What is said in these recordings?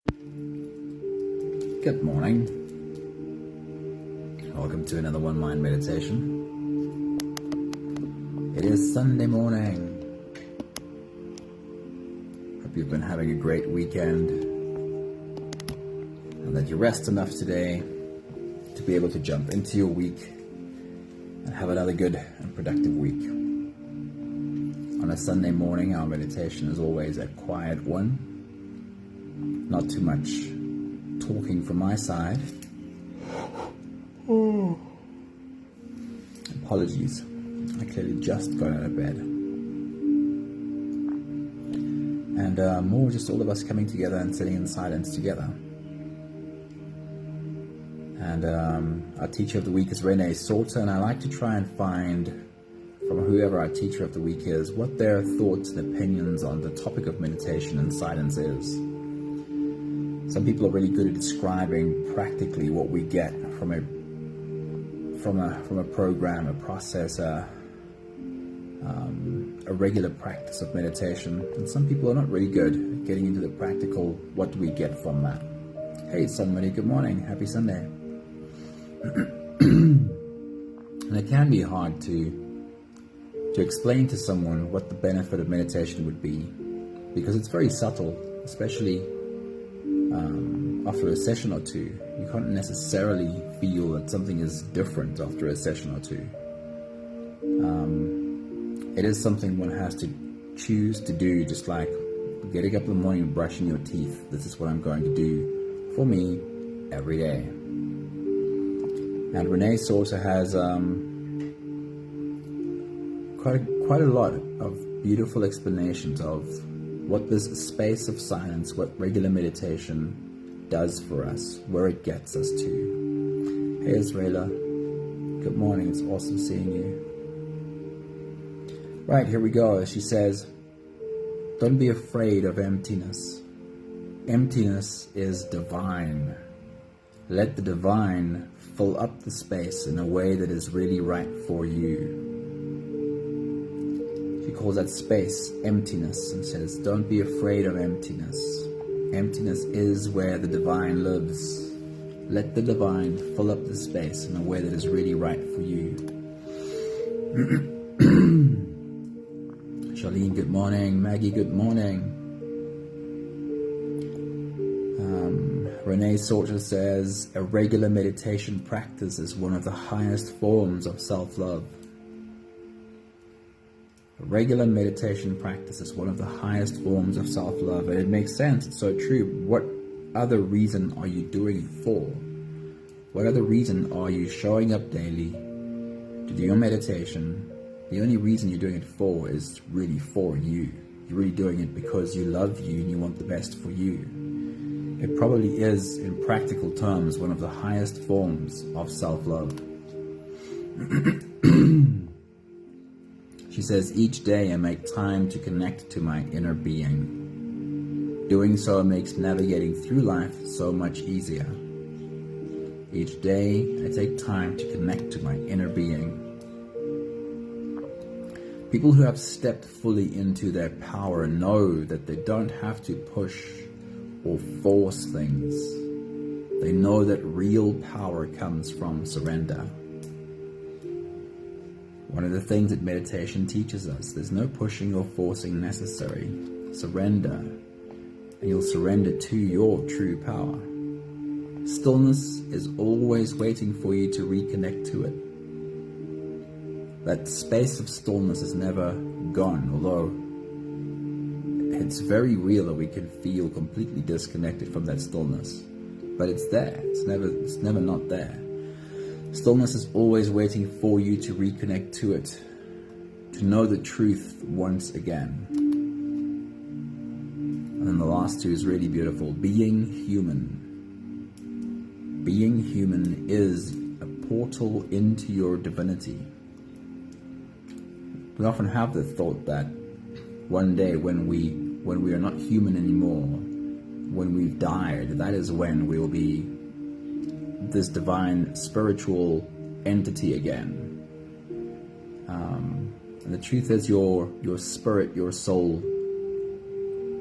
Good morning. Welcome to another One Mind meditation. It is Sunday morning. Hope you've been having a great weekend and that you rest enough today to be able to jump into your week and have another good and productive week. On a Sunday morning, our meditation is always a quiet one. Not too much talking from my side. Apologies. I clearly just got out of bed. And more just all of us coming together and sitting in silence together. And our teacher of the week is Renae Sauter, and I like to try and find from whoever our teacher of the week is what their thoughts and opinions on the topic of meditation and silence is. Some people are really good at describing practically what we get from a program, a process, a regular practice of meditation. And some people are not really good at getting into the practical, what do we get from that? Hey, somebody, good morning. Happy Sunday. And it can be hard to explain to someone what the benefit of meditation would be, because it's very subtle, especially after a session or two. You can't necessarily feel that something is different after a session or two. It is something one has to choose to do, just like getting up in the morning and brushing your teeth. This is what I'm going to do for me every day. And Renae Sauter has quite a lot of beautiful explanations of what this space of silence, what regular meditation does for us, where it gets us to. Hey Israela, good morning, it's awesome seeing you. Right, here we go. She says, don't be afraid of emptiness. Emptiness is divine. Let the divine fill up the space in a way that is really right for you. She calls that space emptiness and says, don't be afraid of emptiness. Emptiness is where the divine lives. Let the divine fill up the space in a way that is really right for you. Charlene, good morning. Maggie, good morning. Renae Sauter says, a regular meditation practice is one of the highest forms of self-love. A regular meditation practice is one of the highest forms of self-love, and it makes sense. It's so true. What other reason are you doing it for? What other reason are you showing up daily to do your meditation? The only reason you're doing it for is really for you. You're really doing it because you love you and you want the best for you. It probably is, in practical terms, one of the highest forms of self-love. She says, each day I make time to connect to my inner being. Doing so makes navigating through life so much easier. Each day I take time to connect to my inner being. People who have stepped fully into their power know that they don't have to push or force things. They know that real power comes from surrender. One of the things that meditation teaches us, there's no pushing or forcing necessary. Surrender, and you'll surrender to your true power. Stillness is always waiting for you to reconnect to it. That space of stillness is never gone, although it's very real that we can feel completely disconnected from that stillness. But it's there. It's never not there. Stillness is always waiting for you to reconnect to it, to know the truth once again. And then the last two is really beautiful. Being human. Being human is a portal into your divinity. We often have the thought that one day when we are not human anymore, when we've died, that is when we will be this divine spiritual entity again. And the truth is your spirit, your soul,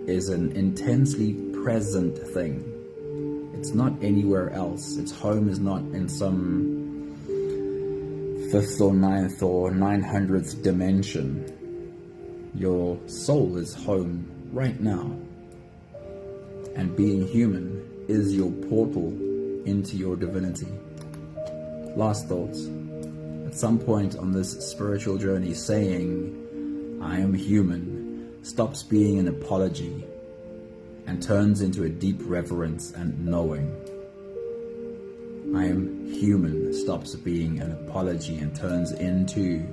is an intensely present thing. It's not anywhere else. Its home is not in some 5th or 9th or 900th dimension. Your soul is home right now. And being human is your portal into your divinity. Last thoughts. At some point on this spiritual journey, saying, I am human, stops being an apology and turns into a deep reverence and knowing. I am human stops being an apology and turns into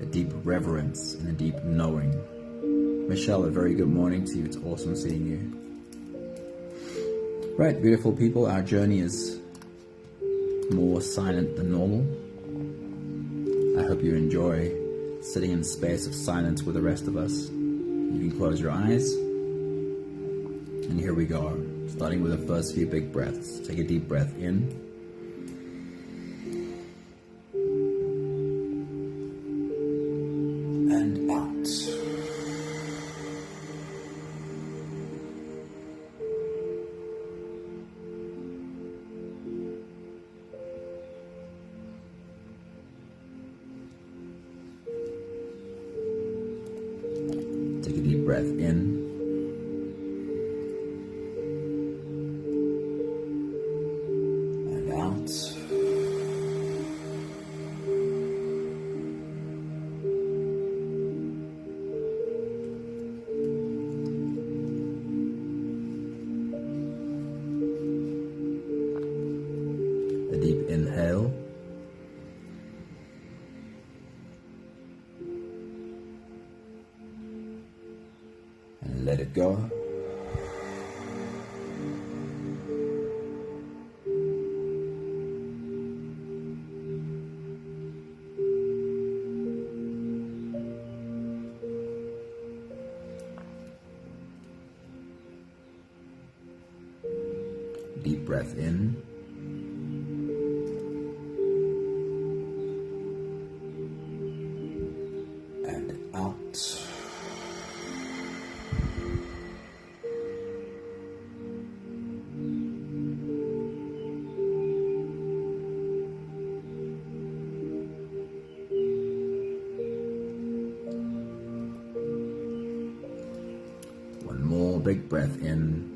a deep reverence and a deep knowing. Michelle, a very good morning to you. It's awesome seeing you. Right, beautiful people, our journey is more silent than normal. I hope you enjoy sitting in a space of silence with the rest of us. You can close your eyes. And here we go, starting with the first few big breaths. Take a deep breath in. And out. Take a deep breath in. A deep inhale. And let it go. Deep breath in. And out. One more big breath in.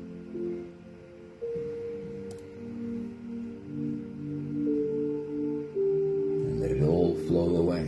Flow away.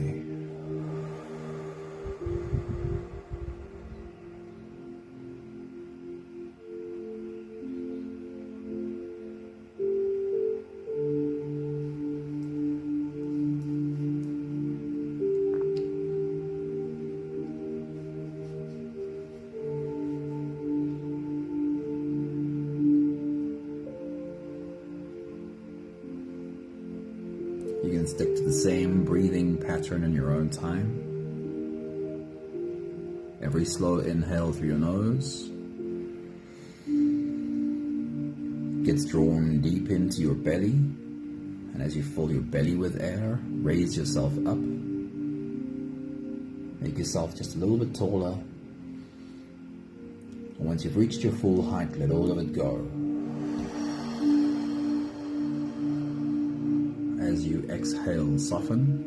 You can stick to the same breathing pattern in your own time. Every slow inhale through your nose gets drawn deep into your belly, and as you fill your belly with air, raise yourself up. Make yourself just a little bit taller, and once you've reached your full height, let all of it go. As you exhale, soften.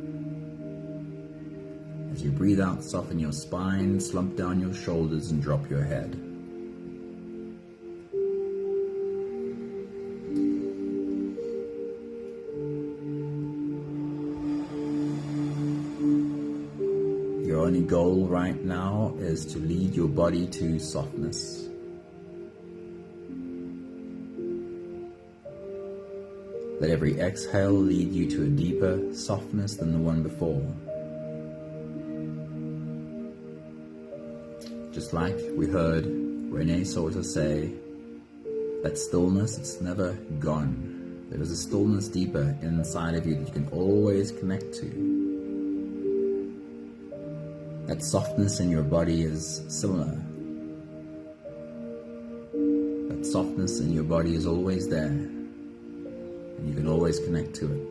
As you breathe out, soften your spine, slump down your shoulders and drop your head. Your only goal right now is to lead your body to softness. Let every exhale lead you to a deeper softness than the one before. Just like we heard Renae Sauter say, that stillness, it's never gone. There is a stillness deeper inside of you that you can always connect to. That softness in your body is similar. That softness in your body is always there. And you can always connect to it.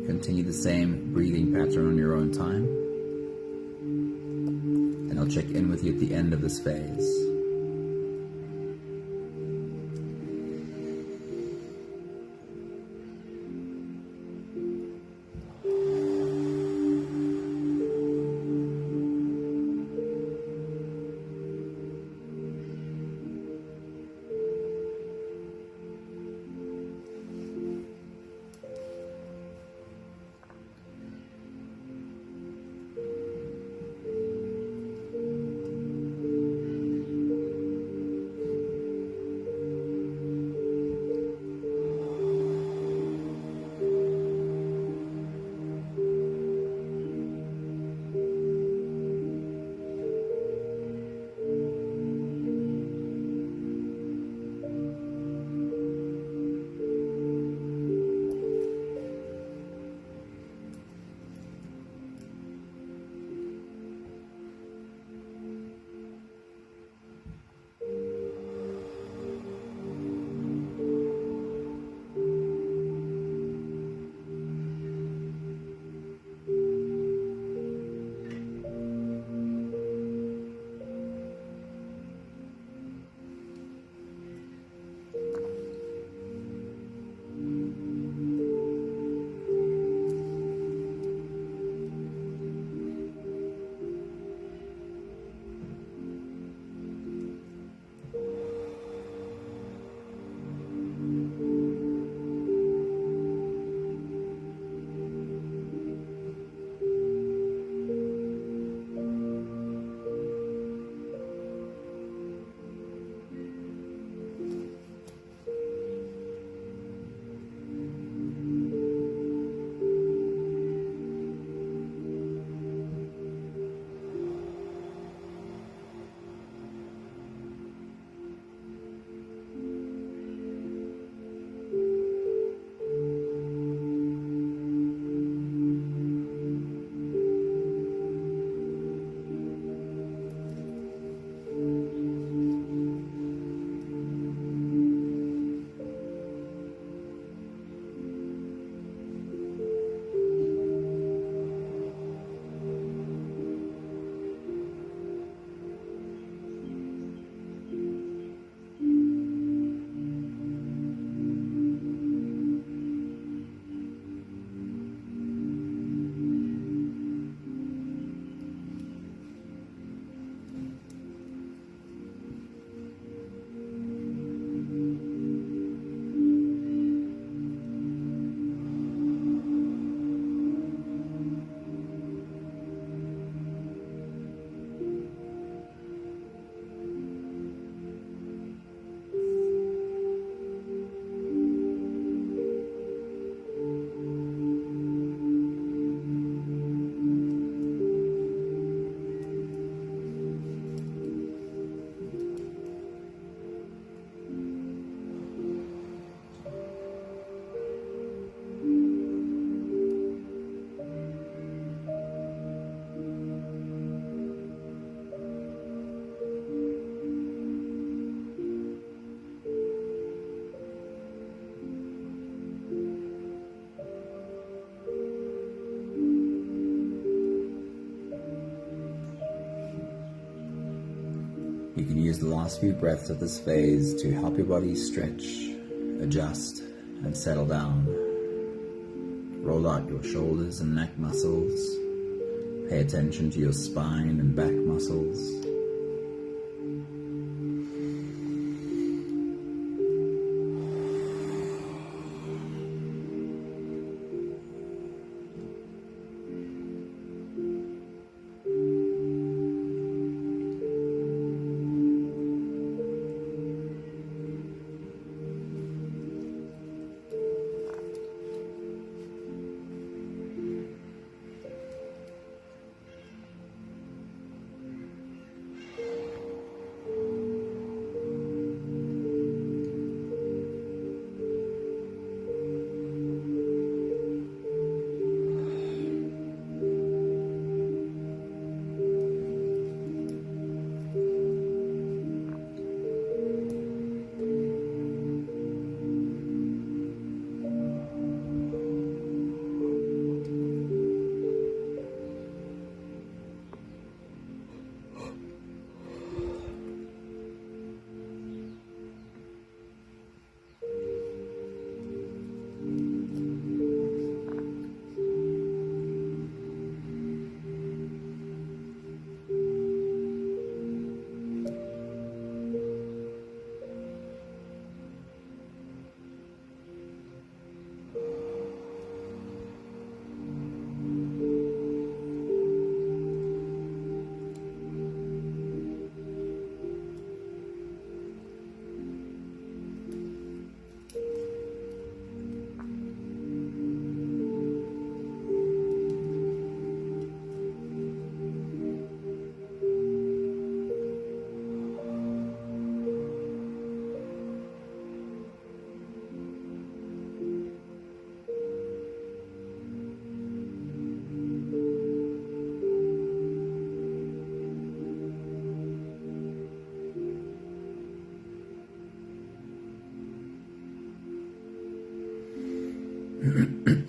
Continue the same breathing pattern on your own time. And I'll check in with you at the end of this phase. You can use the last few breaths of this phase to help your body stretch, adjust, and settle down. Roll out your shoulders and neck muscles. Pay attention to your spine and back muscles. Having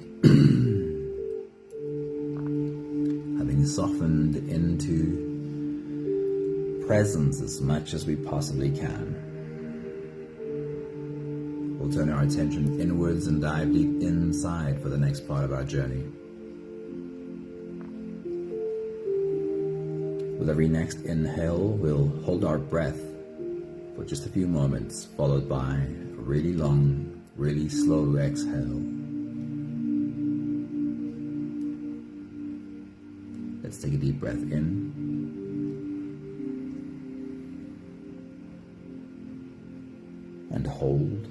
softened into presence as much as we possibly can, we'll turn our attention inwards and dive deep inside for the next part of our journey. With every next inhale, we'll hold our breath for just a few moments, followed by a really long, really slow exhale. Let's take a deep breath in. And hold.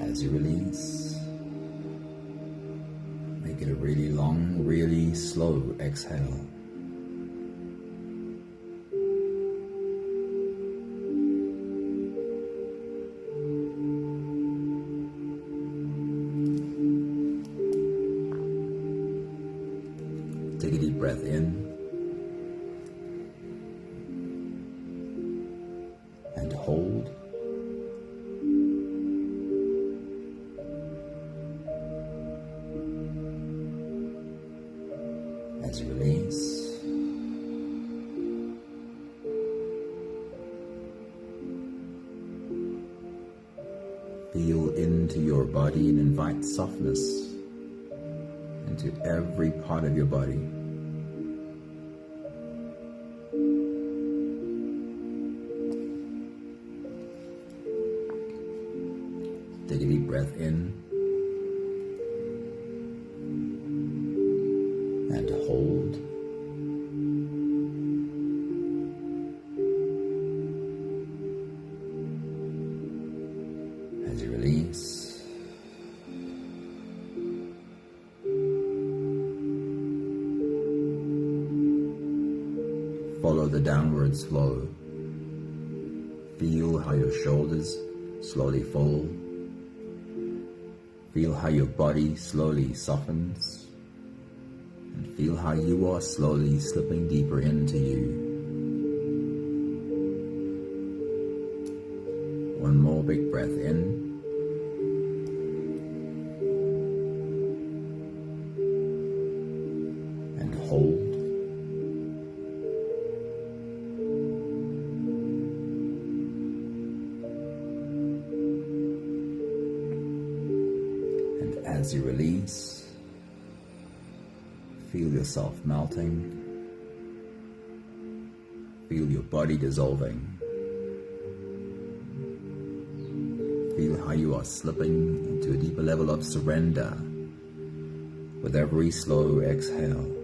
As you release, make it a really long, really slow exhale. Take a deep breath in and hold. As you release, feel into your body and invite softness into every part of your body. Take a deep breath in and hold. As you release, follow the downwards flow. Feel how your shoulders slowly fall. Feel how your body slowly softens. And feel how you are slowly slipping deeper into you. One more big breath in. And hold. And as you release, feel yourself melting. Feel your body dissolving. Feel how you are slipping into a deeper level of surrender with every slow exhale.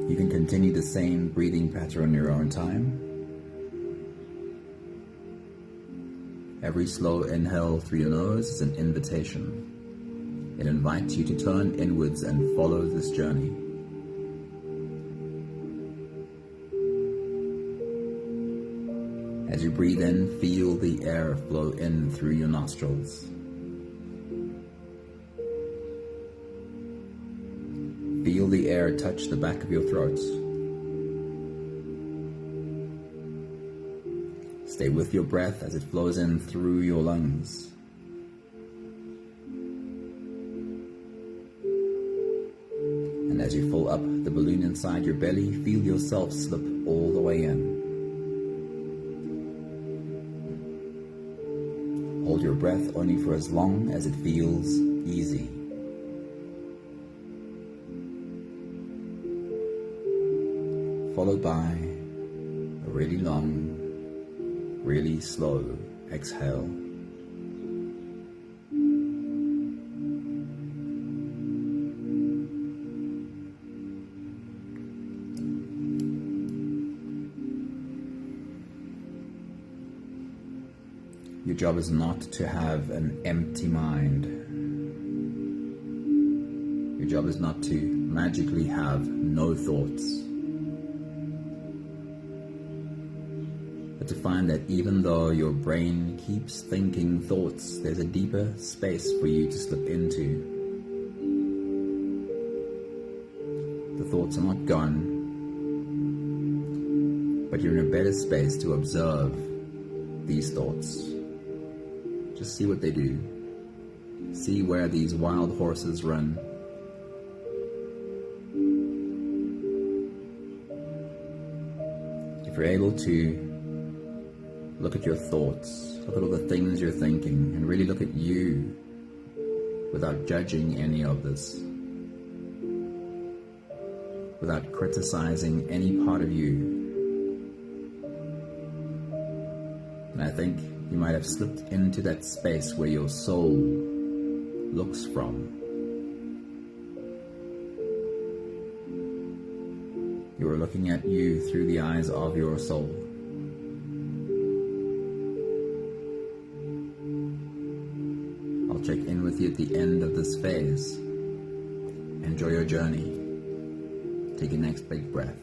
You can continue the same breathing pattern on your own time. Every slow inhale through your nose is an invitation. It invites you to turn inwards and follow this journey. As you breathe in, feel the air flow in through your nostrils. Feel the air touch the back of your throat. Stay with your breath as it flows in through your lungs. And as you fill up the balloon inside your belly, feel yourself slip all the way in. Hold your breath only for as long as it feels easy. Followed by a really long, really slow exhale. Your job is not to have an empty mind. Your job is not to magically have no thoughts. but to find that even though your brain keeps thinking thoughts, there's a deeper space for you to slip into. The thoughts are not gone, but you're in a better space to observe these thoughts. Just see what they do. See where these wild horses run. If you're able to look at your thoughts, look at all the things you're thinking, and really look at you without judging any of this, without criticizing any part of you, and I think you might have slipped into that space where your soul looks from. You are looking at you through the eyes of your soul. I'll check in with you at the end of this phase. Enjoy your journey. Take your next big breath.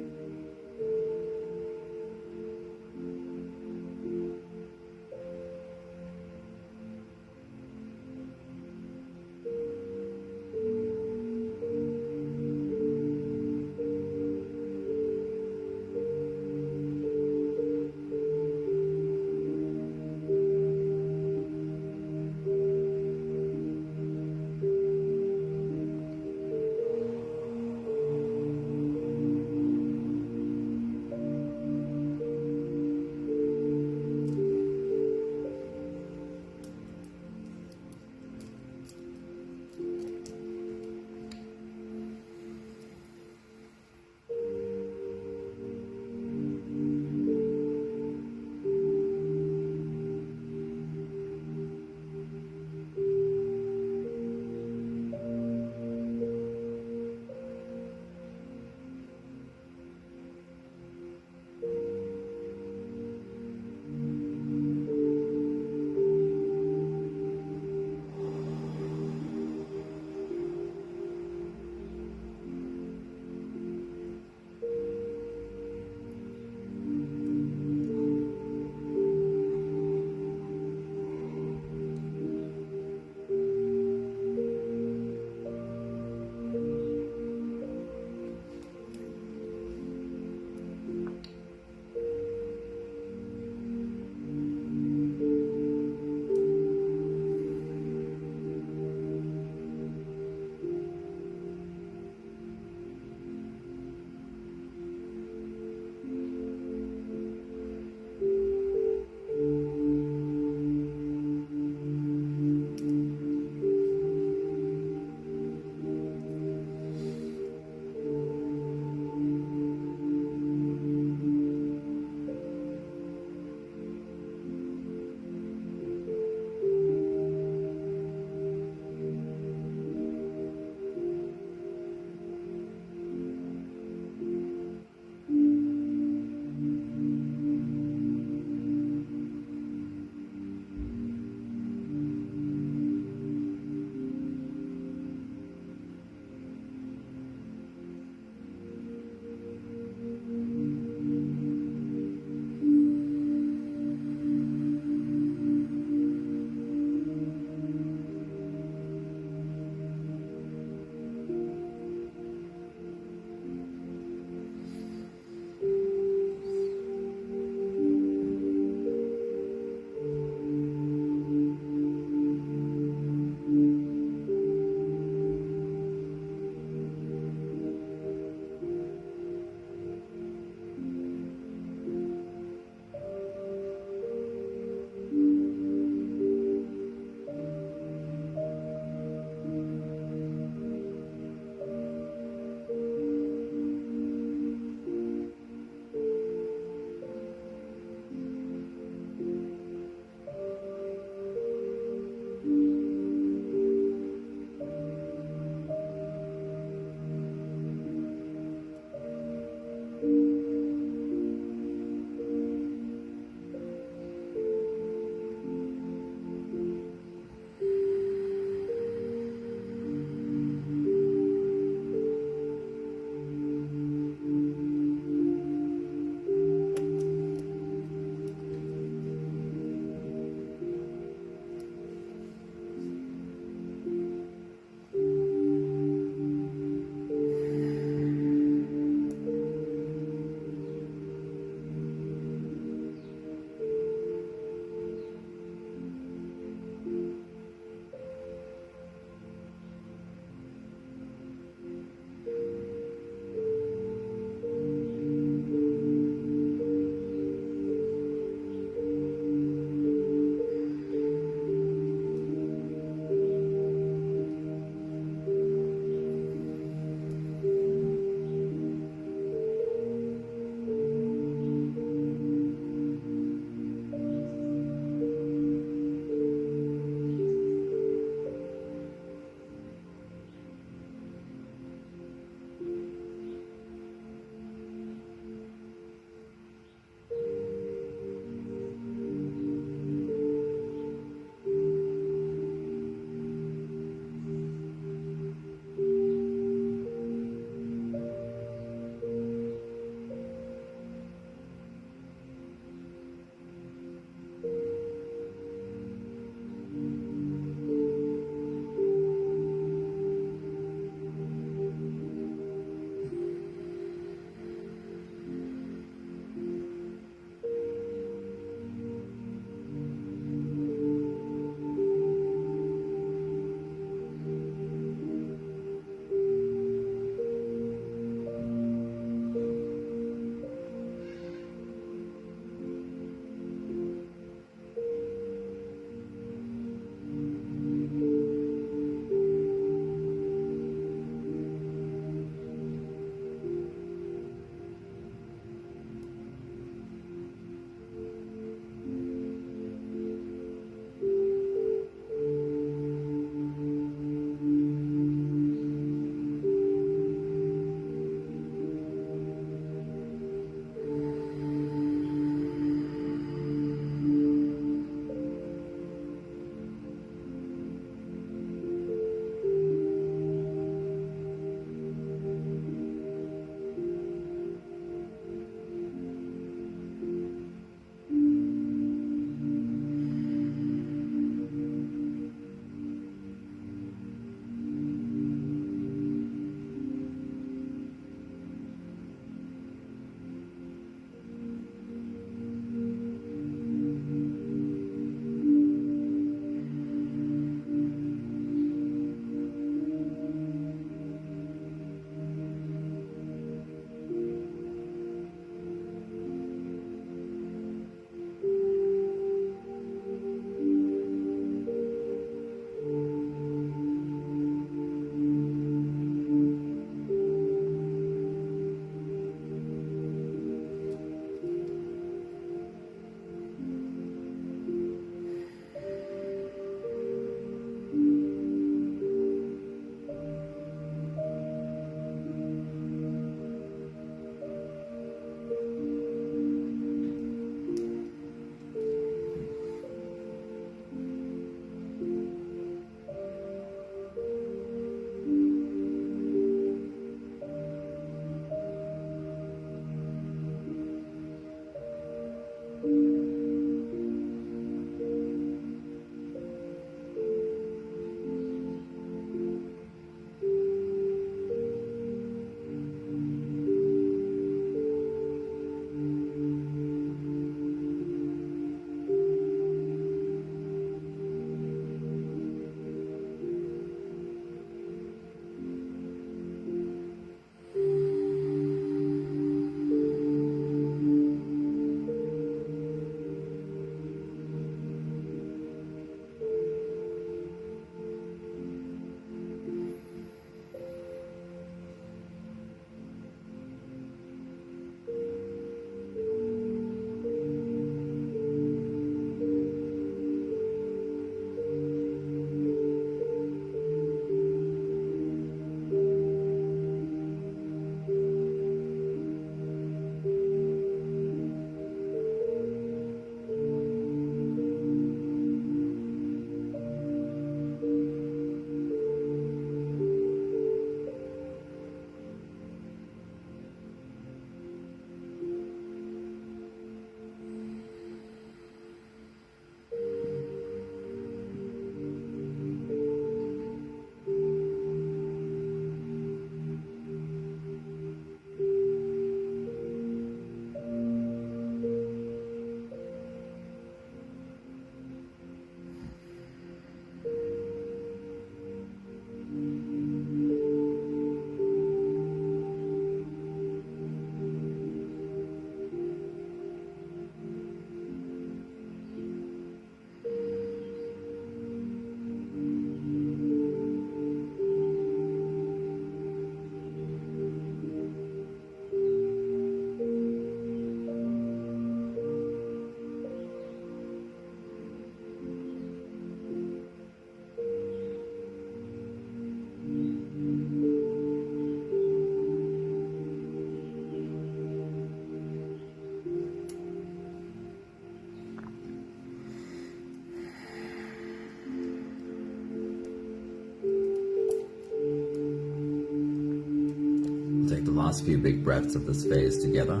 last few big breaths of this phase together.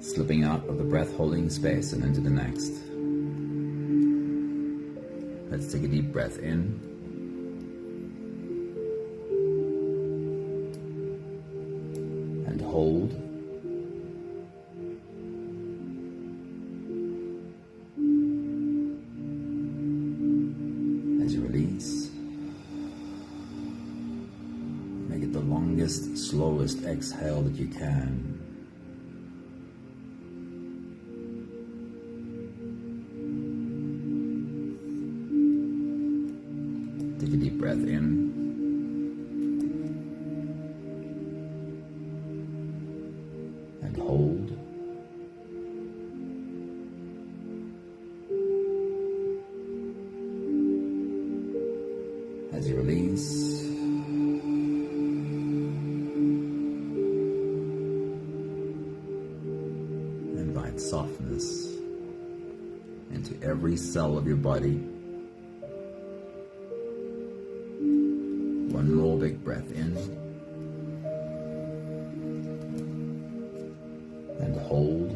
Slipping out of the breath holding space and into the next. Let's take a deep breath in. And hold. As you release, make it the longest, slowest exhale that you can. Take a deep breath in. And hold. As you release, invite softness into every cell of your body. One more big breath in. And hold.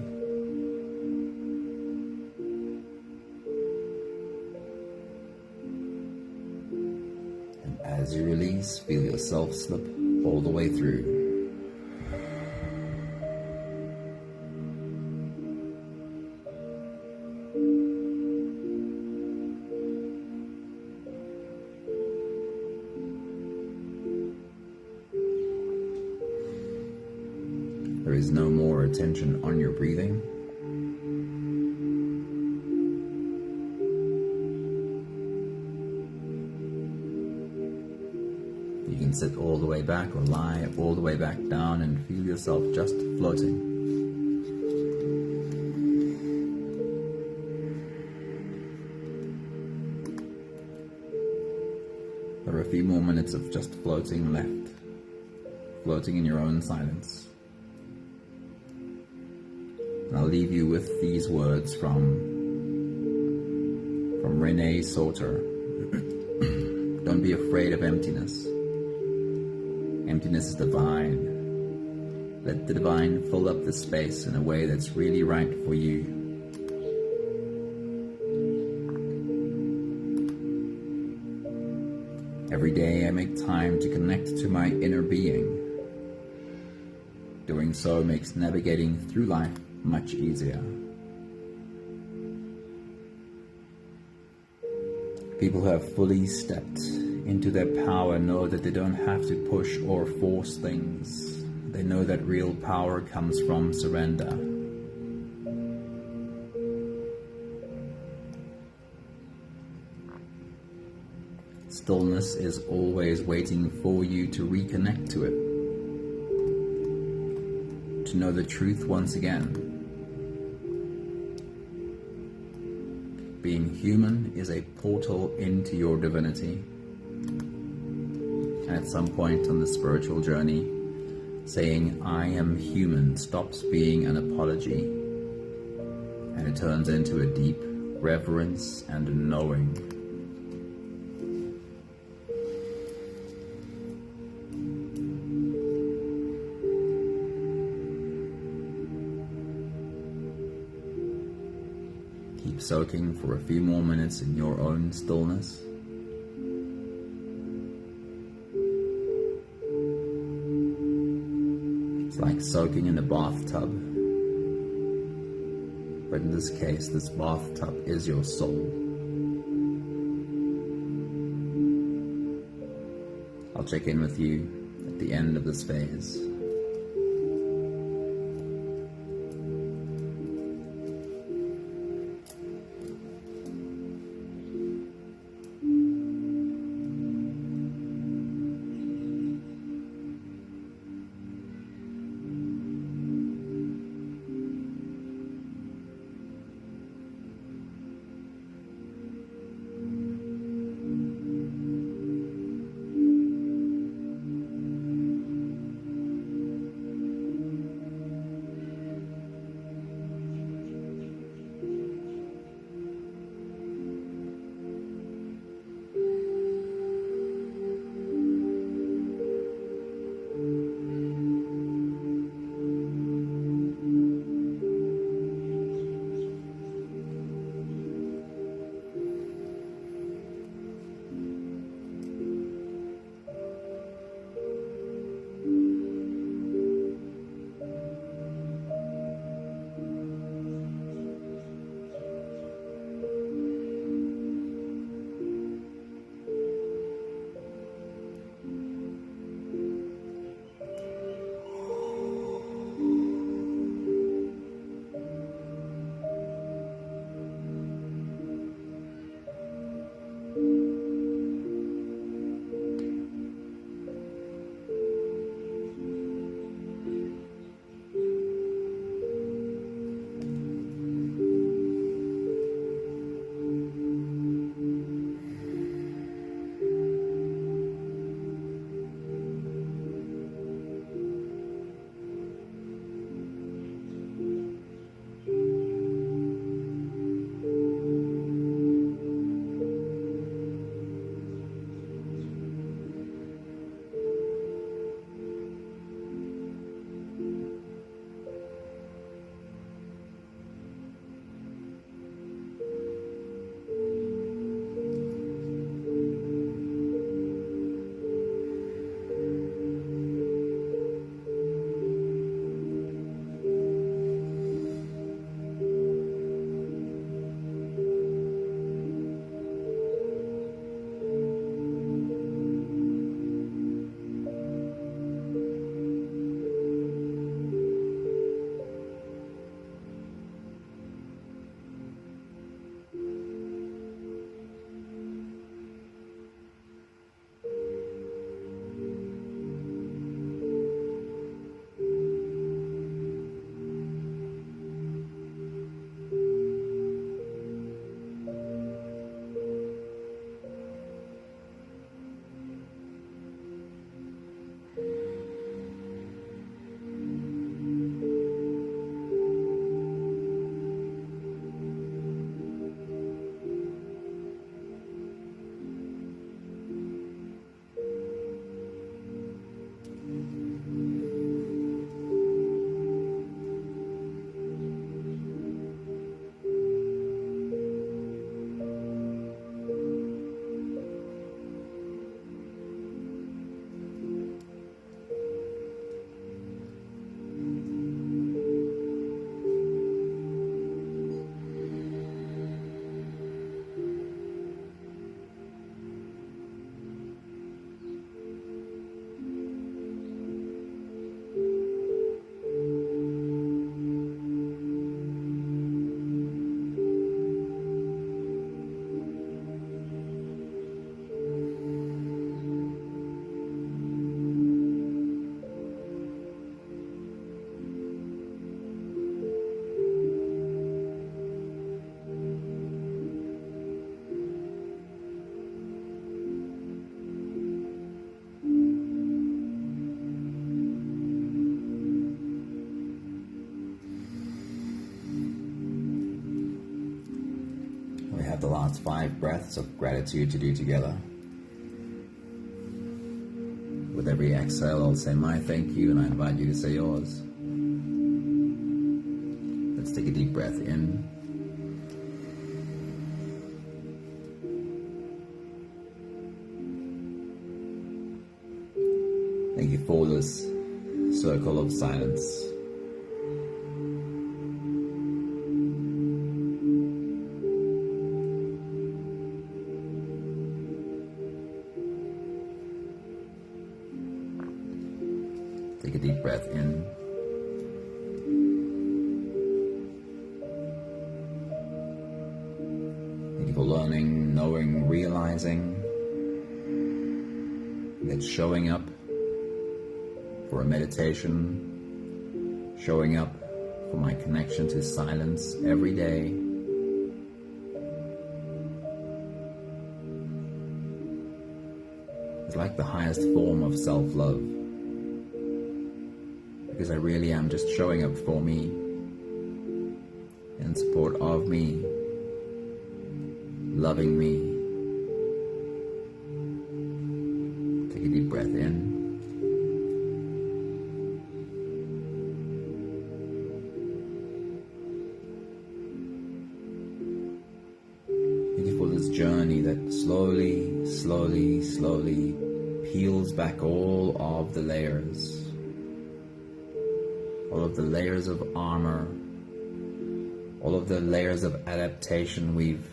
And as you release, feel yourself slip all the way through. There is no more attention on your breathing. You can sit all the way back or lie all the way back down and feel yourself just floating. There are a few more minutes of just floating left, floating in your own silence. And I'll leave you with these words from Renae Sauter. Don't be afraid of emptiness. Emptiness is divine. Let the divine fill up the space in a way that's really right for you. Every day I make time to connect to my inner being. Doing so makes navigating through life much easier. People who have fully stepped into their power know that they don't have to push or force things. They know that real power comes from surrender. Stillness is always waiting for you to reconnect to it, to know the truth once again. Being human is a portal into your divinity. And at some point on the spiritual journey, saying I am human stops being an apology, and it turns into a deep reverence and knowing. Keep soaking for a few more minutes in your own stillness. It's like soaking in a bathtub, but in this case, this bathtub is your soul. I'll check in with you at the end of this phase. We have the last 5 breaths of gratitude to do together. With every exhale, I'll say my thank you, and I invite you to say yours. Let's take a deep breath in. Thank you for this circle of silence. Take a deep breath in. Thank you for learning, knowing, realizing that showing up for a meditation, showing up for my connection to silence every day is like the highest form of self-love. Because I really am just showing up for me, in support of me, loving me. Take a deep breath in. Thank you for this journey that slowly, slowly, slowly peels back all of the layers. All of the layers of armor, all of the layers of adaptation we've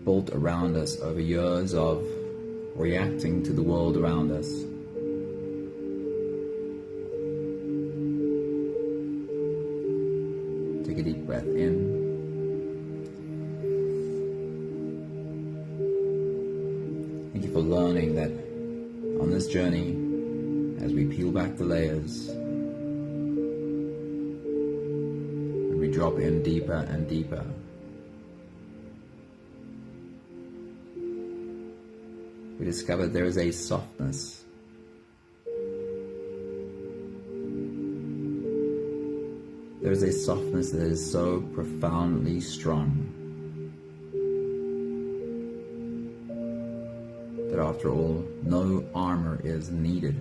built around us over years of reacting to the world around us. Take a deep breath in. Thank you for learning that on this journey, as we peel back the layers, we drop in deeper and deeper. We discover there is a softness. There is a softness that is so profoundly strong that after all, no armor is needed.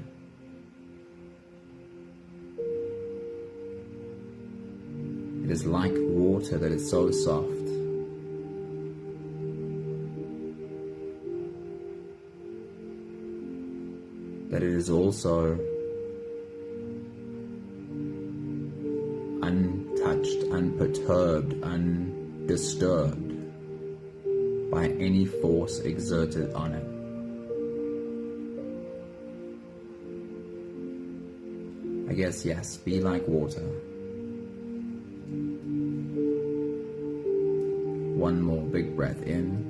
It is like water that is so soft that it is also untouched, unperturbed, undisturbed by any force exerted on it. I guess, yes, be like water. One more big breath in.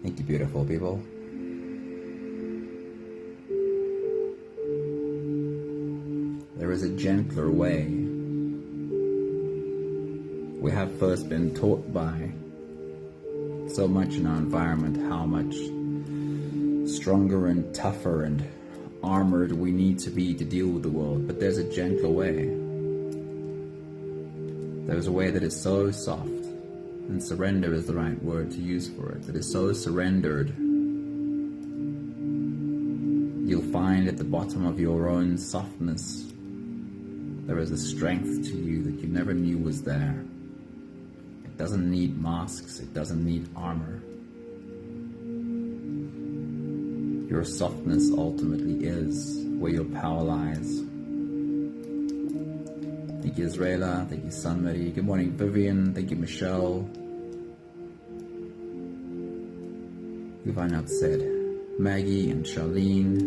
Thank you, beautiful people. There is a gentler way. We have first been taught by so much in our environment how much stronger and tougher and armored we need to be to deal with the world, but there's a gentler way. There's a way that is so soft, and surrender is the right word to use for it, that is so surrendered. You'll find at the bottom of your own softness there is a strength to you that you never knew was there. It doesn't need masks, it doesn't need armor. Your softness ultimately is where your power lies. Thank you, Israela. Thank you, Sunmary. Good morning, Vivian. Thank you, Michelle. Yvonne said, Maggie and Charlene.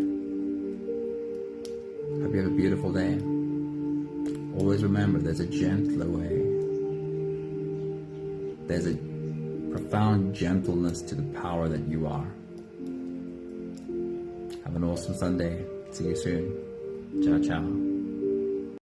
Hope you have a beautiful day. Always remember, there's a gentler way. There's a profound gentleness to the power that you are. Have an awesome Sunday. See you soon. Ciao, ciao.